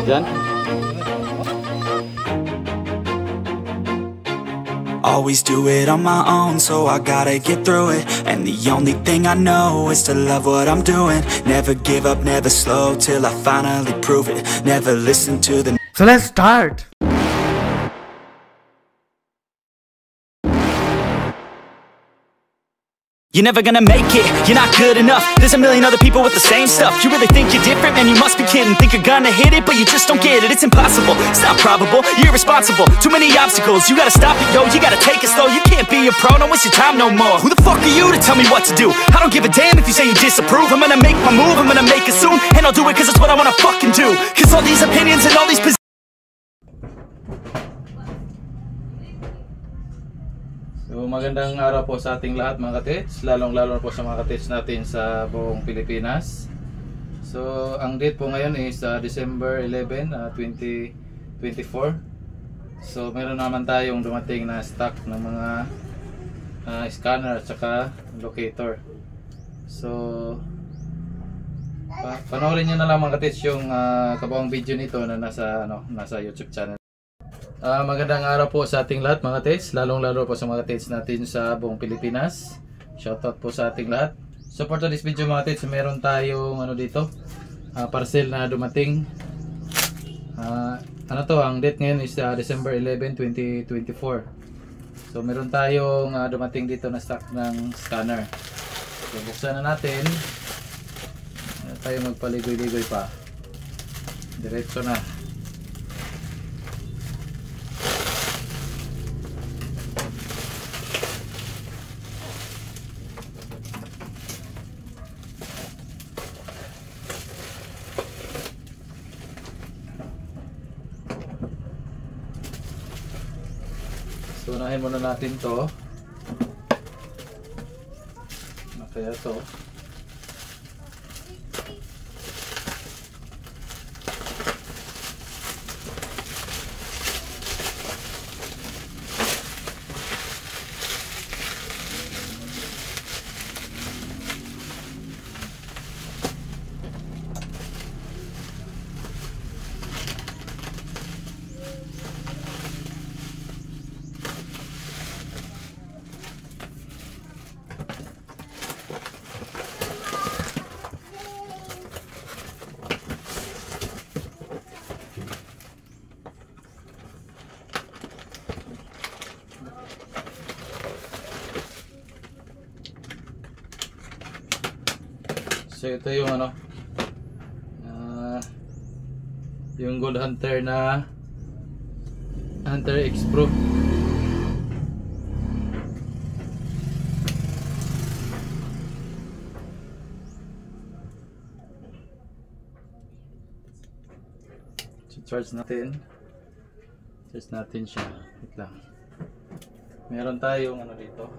Diyan? Always do it on my own, so I gotta get through it. And the only thing I know is to love what I'm doing. Never give up, never slow, till I finally prove it. Never listen to the... So let's start. You're never gonna make it, you're not good enough. There's a million other people with the same stuff. You really think you're different? Man, you must be kidding. Think you're gonna hit it, but you just don't get it. It's impossible, it's not probable, you're irresponsible. Too many obstacles, you gotta stop it, yo. You gotta take it slow, you can't be a pro. Don't waste your time no more. Who the fuck are you to tell me what to do? I don't give a damn if you say you disapprove. I'm gonna make my move, I'm gonna make it soon. And I'll do it cause it's what I wanna fucking do. Cause all these opinions and all these So magandang araw po sa ating lahat mga katits, lalong-lalo na po sa mga katits natin sa buong Pilipinas. So ang date po ngayon is December 11, 2024. So meron naman tayong dumating na stock ng mga scanner at saka locator. So panoorin nyo na lang mga katits yung kabuang video nito na nasa YouTube channel. Magandang araw po sa ating lahat mga tits, lalong-lalo po sa mga tits natin sa buong Pilipinas. Shoutout po sa ating lahat. So for today's video mga tits, meron tayong dito, parcel na dumating. Ang date ngayon is December 11, 2024. So meron tayong dumating dito na stock ng scanner. So buksan na natin. Hindi tayo magpaligoy-ligoy pa. Diretso na. So unahin muna natin to. Kaya to. So ito yung yung Gold Hunter na Hunter X Pro. So charge natin siya. Wait lang. Meron tayong dito.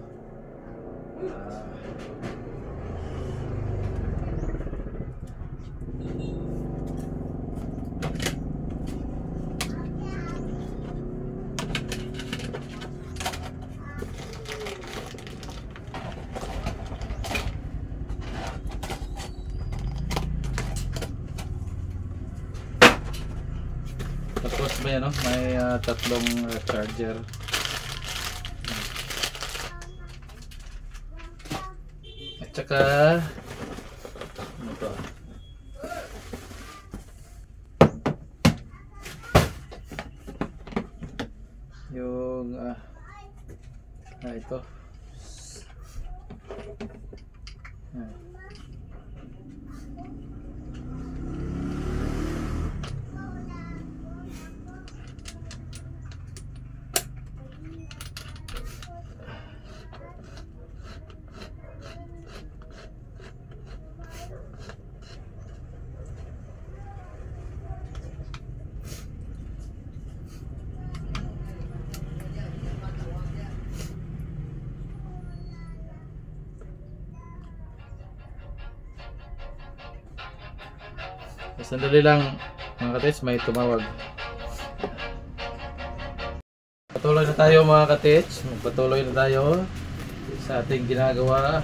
Tapos may tatlong charger. At saka to? Yung ito. Sandali lang mga katits, may tumawag. Patuloy na tayo mga katits, magpatuloy na tayo sa ating ginagawa.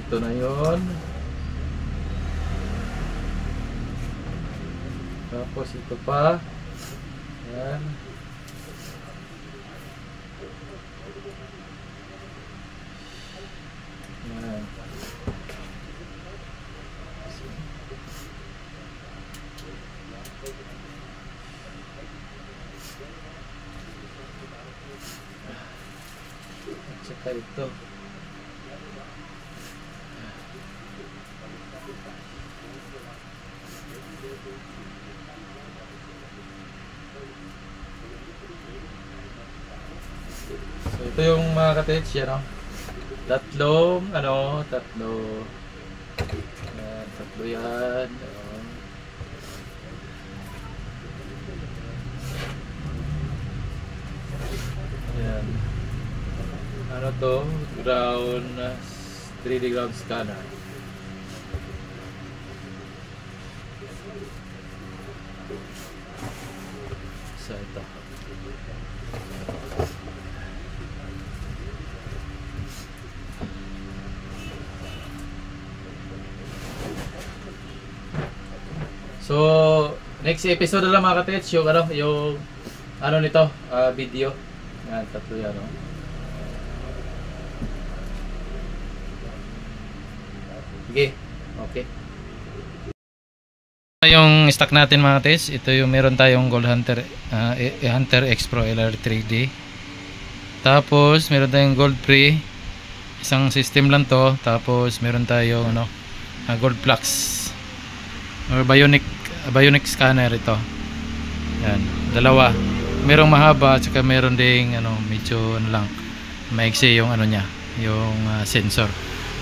ito na yon. Tapos ito pa. Yan. Yan. At saka ito. So ito yung mga katits, yan o. Tatlo. Yan, tatlo yan. Yan. Ano to? Ground 3D ground scanner. So ito. So, next episode na lang mga katits, yung ano nito, video. Yan, tatlo yan, no? Sige, okay. Yung stock natin mga katits, ito yung meron tayong Gold Hunter, Hunter X Pro LR 3D. Tapos, meron tayong Gold Pre, isang system lang to. Tapos, meron tayong Gold Flux or Bionic scanner ito. Yan, dalawa. Merong mahaba at saka meron ding medyo lang maiksi yung niya, yung sensor.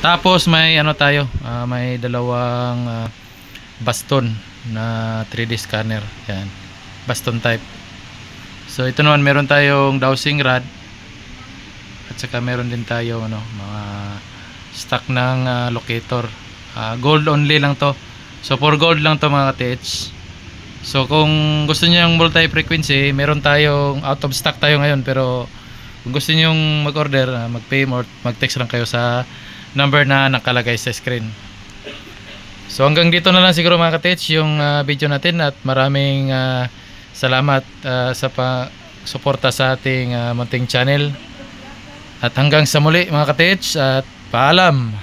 Tapos may tayo, may dalawang baston na 3D scanner. Yan, baston type. So ito naman meron tayong dowsing rod at saka meron din tayo mga stock ng locator. Gold only lang to. So for gold lang to mga katits. So kung gusto niyo yung multi-frequency, meron tayong out of stock tayo ngayon, pero kung gusto niyo yung mag-order, mag-pay or mag-text lang kayo sa number na nakalagay sa screen. So hanggang dito na lang siguro mga katits yung video natin, at maraming salamat sa suporta sa ating munting channel. At hanggang sa muli mga katits, at paalam.